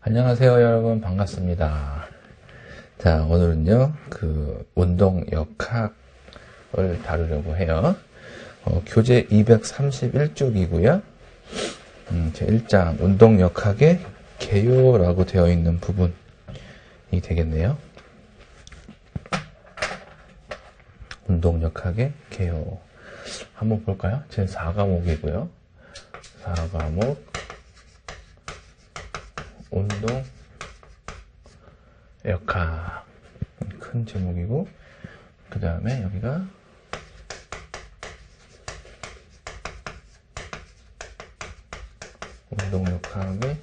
안녕하세요, 여러분. 반갑습니다. 자, 오늘은요, 운동 역학을 다루려고 해요. 교재 231쪽이고요. 제 1장 운동 역학의 개요라고 되어 있는 부분이 되겠네요. 운동 역학의 개요. 한번 볼까요? 제 4과목이고요. 4과목 운동 역학 큰 제목이고, 그 다음에 여기가 운동 역학의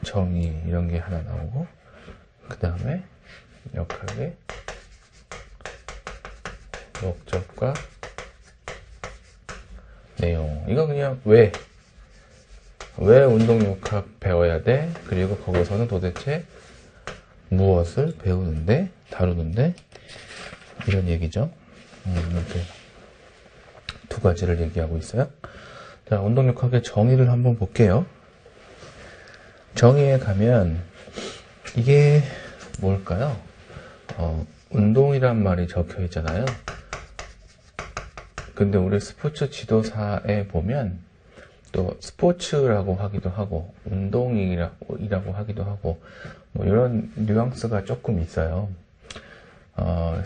정의 이런 게 하나 나오고, 그 다음에 역학의 목적과 내용. 이거 그냥 왜 운동 역학 배워야 돼? 그리고 거기서는 도대체 무엇을 배우는데, 다루는데, 이런 얘기죠. 이렇게 두 가지를 얘기하고 있어요. 자, 운동 역학의 정의를 한번 볼게요. 정의에 가면 이게 뭘까요? 운동이란 말이 적혀 있잖아요. 근데 우리 스포츠 지도사에 보면 또 스포츠라고 하기도 하고 운동이라고 하기도 하고 뭐 이런 뉘앙스가 조금 있어요.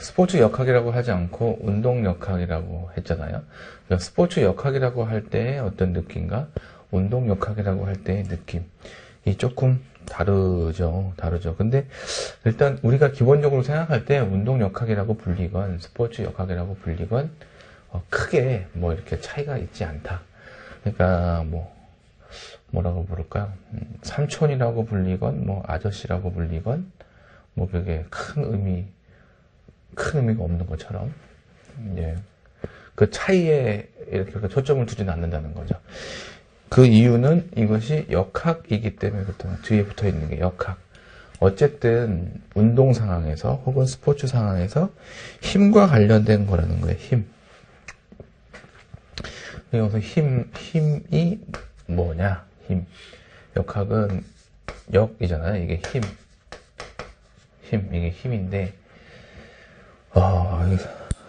스포츠 역학이라고 하지 않고 운동 역학이라고 했잖아요. 그러니까 스포츠 역학이라고 할 때의 어떤 느낌과 운동 역학이라고 할 때의 느낌이 조금 다르죠. 근데 일단 우리가 기본적으로 생각할 때 운동 역학이라고 불리건 스포츠 역학이라고 불리건 크게 뭐 이렇게 차이가 있지 않다. 그러니까 뭐라고 부를까요? 삼촌이라고 불리건 뭐 아저씨라고 불리건 뭐 그게 큰 의미가 없는 것처럼, 이제 그 차이에 이렇게 초점을 두지는 않는다는 거죠. 그 이유는 이것이 역학이기 때문에 뒤에 붙어 있는 게 역학. 어쨌든 운동 상황에서 혹은 스포츠 상황에서 힘과 관련된 거라는 거예요. 힘. 여기서 힘이 뭐냐? 힘. 역학은 역이잖아요. 이게 이게 힘인데,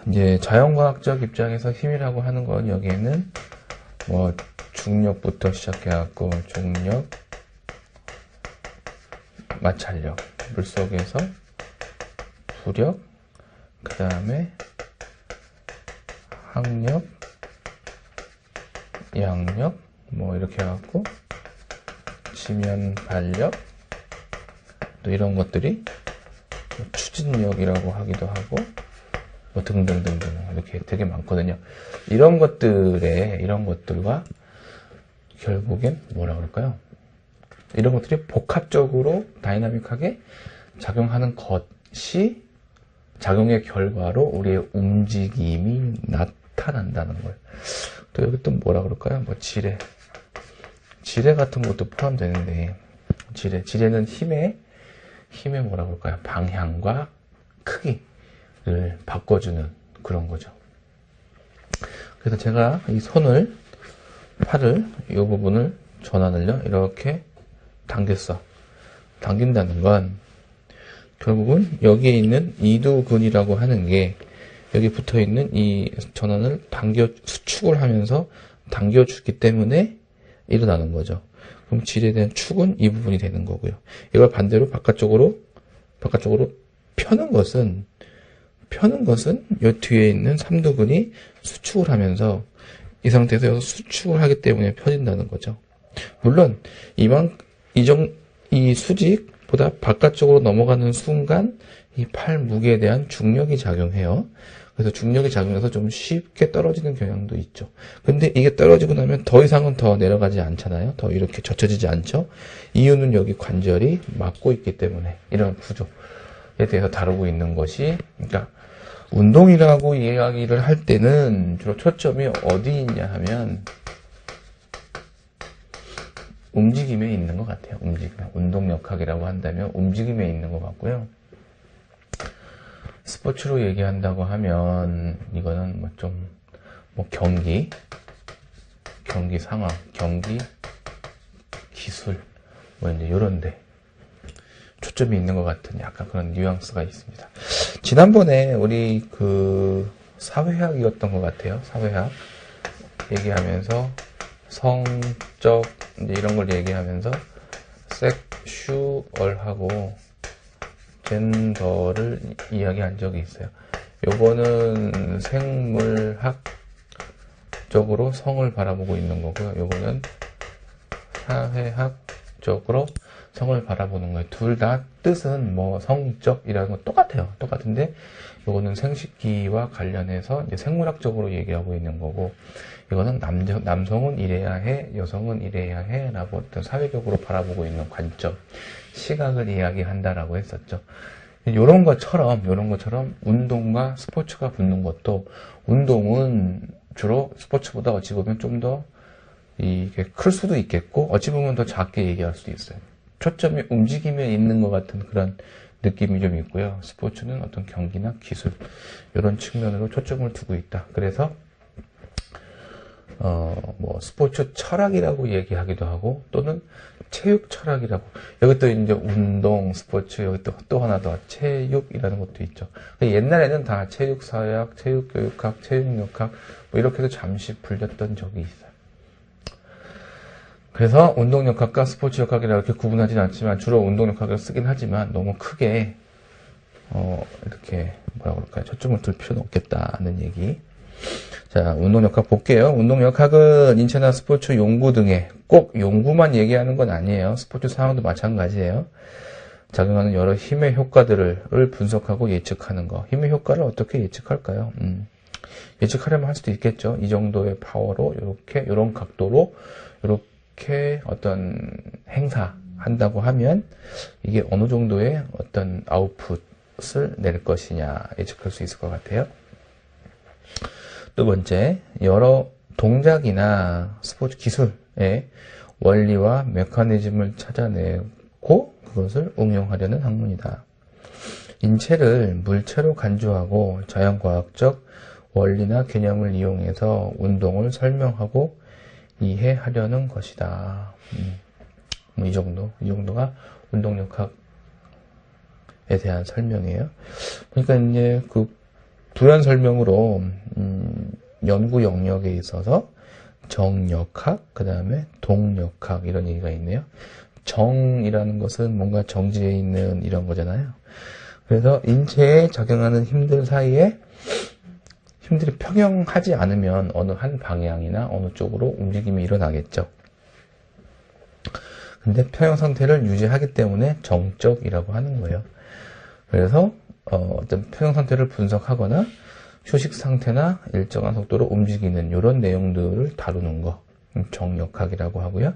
이제 자연과학적 입장에서 힘이라고 하는 건 여기에는 뭐 중력부터 시작해갖고 중력, 마찰력, 물속에서 부력, 그 다음에 항력, 양력, 뭐 이렇게 해갖고 지면 발력, 또 이런 것들이 추진력이라고 하기도 하고 뭐 등등등등 이렇게 되게 많거든요. 이런 것들과 결국엔 뭐라 그럴까요? 이런 것들이 복합적으로 다이나믹하게 작용하는 것이 작용의 결과로 우리의 움직임이 나타난다는 거예요. 또 여기 또 뭐라 그럴까요? 뭐 지뢰 같은 것도 포함되는데, 지뢰는 힘의 뭐라 그럴까요? 방향과 크기를 바꿔주는 그런 거죠. 그래서 제가 이 팔을, 이 부분을 전환을요, 이렇게 당긴다는 건 결국은 여기에 있는 이두근이라고 하는 게 여기 붙어 있는 이 전환을 수축을 하면서 당겨주기 때문에 일어나는 거죠. 그럼 질에 대한 축은 이 부분이 되는 거고요. 이걸 반대로 바깥쪽으로 펴는 것은 이 뒤에 있는 삼두근이 수축을 하면서 이 상태에서 여기서 수축을 하기 때문에 펴진다는 거죠. 물론 이 수직보다 바깥쪽으로 넘어가는 순간 이 팔 무게에 대한 중력이 작용해요. 그래서 중력이 작용해서 좀 쉽게 떨어지는 경향도 있죠. 근데 이게 떨어지고 나면 더 이상은 더 내려가지 않잖아요. 더 이렇게 젖혀지지 않죠. 이유는 여기 관절이 막고 있기 때문에 이런 구조에 대해서 다루고 있는 것이, 그러니까 운동이라고 이야기를 할 때는 주로 초점이 어디 있냐 하면 움직임에 있는 것 같아요. 운동 역학이라고 한다면 움직임에 있는 것 같고요. 스포츠로 얘기한다고 하면 이거는 경기 상황, 경기 기술, 뭐 이제 요런데 초점이 있는 것 같은 약간 그런 뉘앙스가 있습니다. 지난번에 우리 그 사회학이었던 것 같아요. 사회학 얘기하면서 성적 이제 이런 걸 얘기하면서 섹슈얼하고 젠더를 이야기한 적이 있어요. 요거는 생물학적으로 성을 바라보고 있는 거고요. 요거는 사회학적으로 성을 바라보는 거예요. 둘 다 뜻은 뭐 성적이라는 건 똑같아요. 똑같은데 요거는 생식기와 관련해서 이제 생물학적으로 얘기하고 있는 거고, 이거는 남성은 이래야 해, 여성은 이래야 해 라고 어떤 사회적으로 바라보고 있는 관점, 시각을 이야기한다라고 했었죠. 요런 것처럼 운동과 스포츠가 붙는 것도, 운동은 주로 스포츠보다 어찌 보면 좀 더 이게 클 수도 있겠고, 어찌 보면 더 작게 얘기할 수도 있어요. 초점이 움직임에 있는 것 같은 그런 느낌이 좀 있고요. 스포츠는 어떤 경기나 기술, 이런 측면으로 초점을 두고 있다. 그래서 뭐 스포츠 철학이라고 얘기하기도 하고, 또는 체육 철학이라고. 여기 또 이제 운동, 스포츠, 여기 또 하나 더 체육이라는 것도 있죠. 옛날에는 다 체육사회학, 체육교육학, 체육역학 뭐 이렇게 해서 잠시 불렸던 적이 있어요. 그래서 운동역학과 스포츠역학이라고 이렇게 구분하지는 않지만 주로 운동역학을 쓰긴 하지만 너무 크게 이렇게 뭐라 그럴까요? 초점을 둘 필요는 없겠다는 얘기. 자, 운동역학 볼게요. 운동역학은 인체나 스포츠 용구 등의, 꼭 용구만 얘기하는 건 아니에요. 스포츠 상황도 마찬가지예요. 작용하는 여러 힘의 효과들을 분석하고 예측하는 거. 힘의 효과를 어떻게 예측할까요? 예측하려면 할 수도 있겠죠. 이 정도의 파워로 이런 각도로 이렇게 어떤 행사한다고 하면 이게 어느 정도의 어떤 아웃풋을 낼 것이냐 예측할 수 있을 것 같아요. 두 번째, 여러 동작이나 스포츠 기술의 원리와 메커니즘을 찾아내고 그것을 응용하려는 학문이다. 인체를 물체로 간주하고 자연과학적 원리나 개념을 이용해서 운동을 설명하고 이해하려는 것이다. 이 정도가 운동역학에 대한 설명이에요. 그러니까 이제 그 부연 설명으로 연구 영역에 있어서 정역학, 그 다음에 동역학 이런 얘기가 있네요. 정이라는 것은 뭔가 정지해 있는 이런 거잖아요. 그래서 인체에 작용하는 힘들 사이에 힘들이 평형하지 않으면 어느 한 방향이나 어느 쪽으로 움직임이 일어나겠죠. 근데 평형 상태를 유지하기 때문에 정적이라고 하는 거예요. 그래서 어떤 평형 상태를 분석하거나 휴식 상태나 일정한 속도로 움직이는 이런 내용들을 다루는 거 정역학이라고 하고요.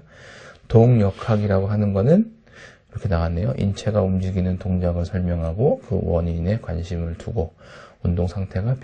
동역학이라고 하는 거는 이렇게 나왔네요. 인체가 움직이는 동작을 설명하고 그 원인에 관심을 두고 운동 상태가